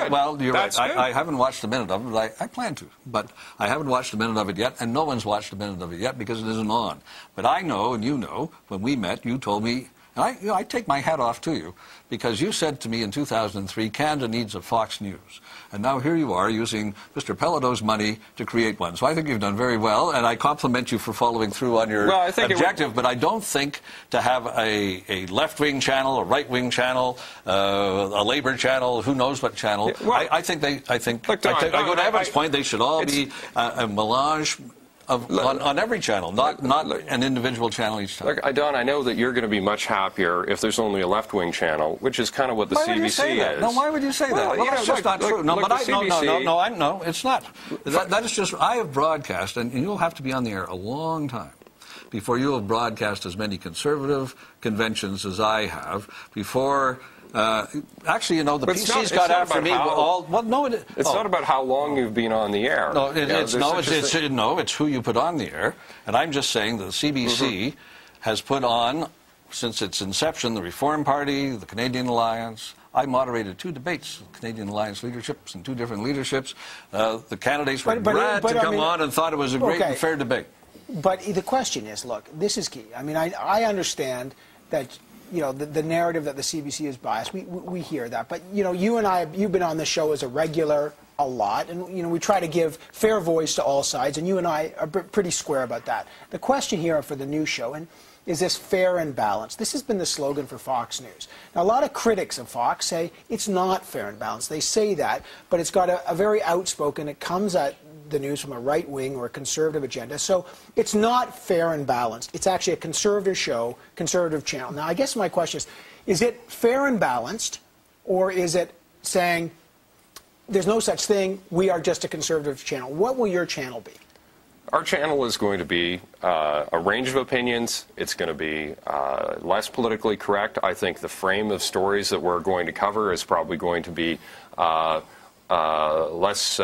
good. Well, you're That's right. good. I haven't watched a minute of it, but I plan to. But I haven't watched a minute of it yet, and no one's watched a minute of it yet because it isn't on. But I know, and you know, when we met, you told me, and I take my hat off to you, because you said to me in 2003, Canada needs a Fox News. And now here you are using Mr. Pelleteau's money to create one. So I think you've done very well, and I compliment you for following through on your objective. But I don't think to have a left-wing channel, a right-wing channel, a Labour channel, who knows what channel. Yeah, well, I go to Evan's point, they should all be a melange on every channel, not an individual channel each time. Look, Don, I know that you're going to be much happier if there's only a left-wing channel, which is kind of what the CBC is. No, why would you say that? Well, that's just not true. No, it's not. That is just, I have broadcast, and you'll have to be on the air a long time before you have broadcast as many conservative conventions as I have, before... actually, you know, the PC's got after me. It's not about how long you've been on the air. No, it's who you put on the air. And I'm just saying that the CBC has put on, since its inception, the Reform Party, the Canadian Alliance. I moderated 2 debates, Canadian Alliance leaderships and 2 different leaderships. The candidates were glad to come on and thought it was a great and fair debate. But the question is, look, this is key. I mean, I understand that, you know, the narrative that the CBC is biased. We hear that. But, you know, you and I, you've been on the show as a regular a lot. And, you know, we try to give fair voice to all sides. And you and I are pretty square about that. The question here for the new show, is this fair and balanced? This has been the slogan for Fox News. Now, a lot of critics of Fox say it's not fair and balanced. They say that, but it's got a very outspoken, it comes at the news from a right-wing or a conservative agenda. So it's not fair and balanced. It's actually a conservative show, conservative channel. Now, I guess my question is it fair and balanced, or is it saying there's no such thing, we are just a conservative channel? What will your channel be? Our channel is going to be a range of opinions. It's going to be less politically correct. I think the frame of stories that we're going to cover is probably going to be less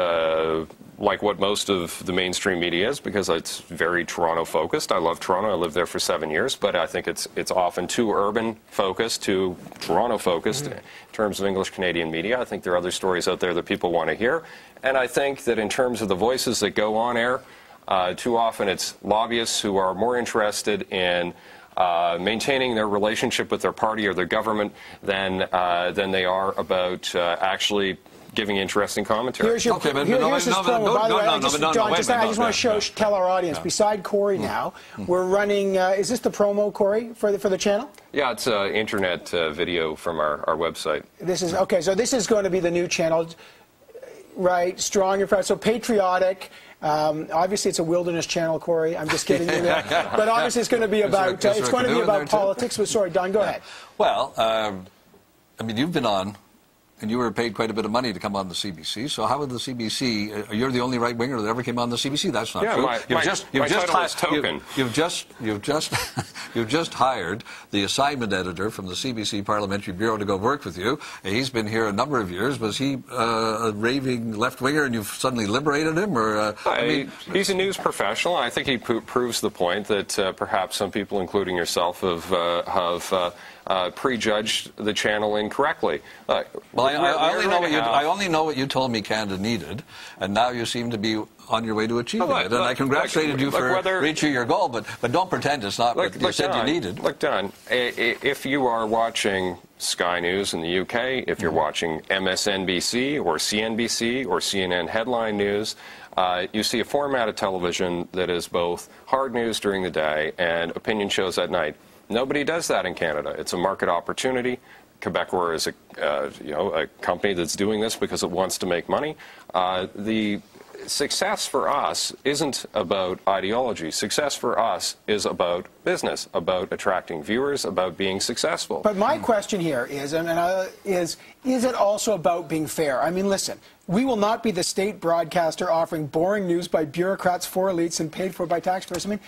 like what most of the mainstream media is, because it's very Toronto-focused. I love Toronto. I lived there for 7 years, but I think it's often too urban-focused, too Toronto-focused in terms of English-Canadian media. I think there are other stories out there that people want to hear. And I think that in terms of the voices that go on air, too often it's lobbyists who are more interested in maintaining their relationship with their party or their government than they are about actually giving interesting commentary. Here's your here's this promo. By the way, I just want to tell our audience, beside Corey now, we're running, is this the promo, Corey, for the channel? Yeah, it's internet video from our website. This is, okay, so this is going to be the new channel, right, strong and proud, so patriotic. Obviously, it's a wilderness channel, Corey. I'm just kidding you there. But obviously, it's going to be about politics. But sorry, Don, go ahead. Well, I mean, you've been on, and you were paid quite a bit of money to come on the CBC. So how would the CBC? You're the only right winger that ever came on the CBC. That's not true. My title is Token. You've just hired the assignment editor from the CBC Parliamentary Bureau to go work with you. He's been here a number of years. Was he a raving left winger, and you've suddenly liberated him? Or he's a news professional. I think he proves the point that perhaps some people, including yourself, have prejudged the channel incorrectly. Well, I only know what you told me Canada needed, and now you seem to be on your way to achieving it. And I congratulated you for reaching your goal, but don't pretend it's not what you said you needed. Look, Don, if you are watching Sky News in the UK, if you're watching MSNBC or CNBC or CNN headline news, you see a format of television that is both hard news during the day and opinion shows at night. Nobody does that in Canada. It's a market opportunity. Quebecor is a company that's doing this because it wants to make money. The success for us isn't about ideology. Success for us is about business, about attracting viewers, about being successful. But my question here is it also about being fair? I mean, listen, we will not be the state broadcaster offering boring news by bureaucrats for elites and paid for by taxpayers. I mean,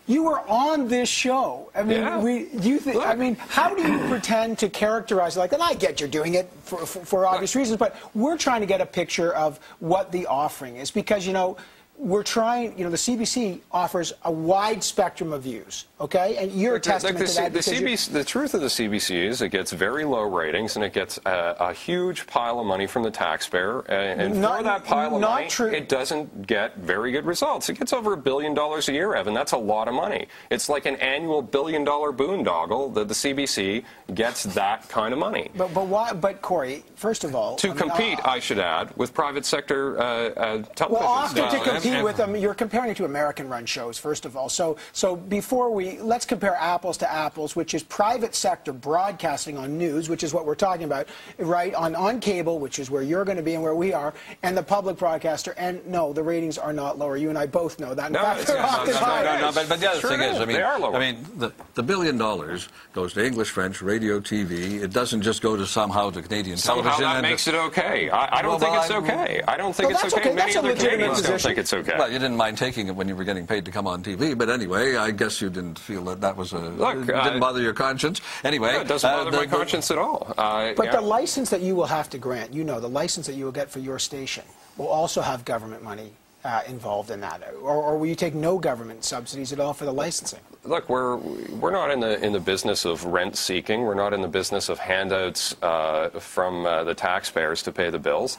you were on this show. I mean, I mean, how do you pretend to characterize it like? And I get you're doing it for obvious reasons, but we're trying to get a picture of what the offering is, because, you know, we're trying, the CBC offers a wide spectrum of views, okay? And you're a testament to that. The truth of the CBC is it gets very low ratings and it gets a huge pile of money from the taxpayer. And for that pile of money, it doesn't get very good results. It gets over $1 billion a year, Evan. That's a lot of money. It's like an annual $1 billion boondoggle that the CBC gets that kind of money. But why? But Corey, first of all, to compete, I should add, with private sector television. Well, often to compete with them, you're comparing it to American-run shows, first of all. So before let's compare apples to apples, which is private sector broadcasting on news, which is what we're talking about, right, on cable, which is where you're going to be and where we are, and the public broadcaster. And no, the ratings are not lower. You and I both know that. No, but the other thing is, they are lower. I mean, the $1 billion goes to English, French, radio, TV. It doesn't just go to somehow to Canadian television. Somehow that makes it okay. I don't think it's okay. I don't think it's okay. Many other Canadians don't think it's okay. Well, you didn't mind taking it when you were getting paid to come on TV, but anyway, I guess you didn't feel that was it didn't bother your conscience. Anyway, it doesn't bother my conscience at all. But the license that you will have to grant, the license that you will get for your station will also have government money involved in that, or will you take no government subsidies at all for the licensing? Look, we're not in the business of rent seeking. We're not in the business of handouts from the taxpayers to pay the bills.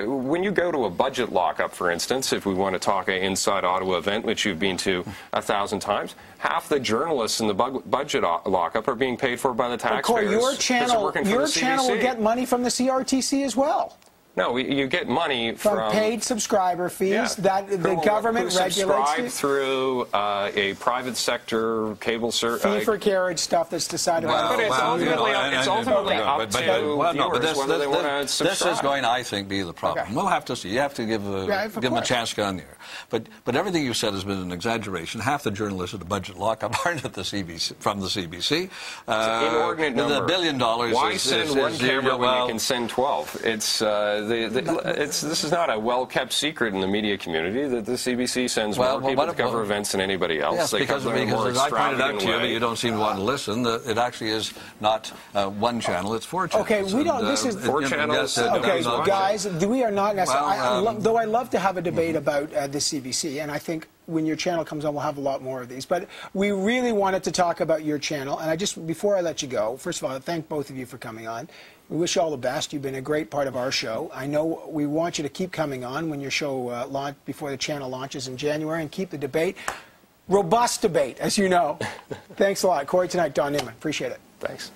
When you go to a budget lockup, for instance, if we want to talk an Inside Ottawa event, which you've been to 1,000 times, half the journalists in the budget lockup are being paid for by the taxpayers. Corey, your channel will get money from the CRTC as well. No, you get money from paid subscriber fees that the government regulates. Subscribe through a private sector cable service. Fee for carriage stuff that's decided by the it's ultimately up to viewers whether they want to subscribe. This is going, I think, be the problem. Okay. We'll have to see. You have to give them a chance to get on there. But everything you said has been an exaggeration. Half the journalists at the budget lockup aren't at the CBC, from the CBC. It's an inordinate number. The $1 billion Why send one camera when you can send 12? This is not a well-kept secret in the media community that the CBC sends more people to cover events than anybody else. Yes, because as I pointed out to you, but you don't seem to want to listen, it actually is not one channel, it's 4 channels. Okay, we don't, this is... 4 channels? Okay, guys, we are not necessarily... though I love to have a debate about the CBC, and I think when your channel comes on, we'll have a lot more of these. But we really wanted to talk about your channel, and before I let you go, first of all, I thank both of you for coming on. We wish you all the best. You've been a great part of our show. I know we want you to keep coming on when your show before the channel launches in January, and keep the debate. Robust debate, as you know. Thanks a lot. Corey tonight, Don Newman. Appreciate it. Thanks.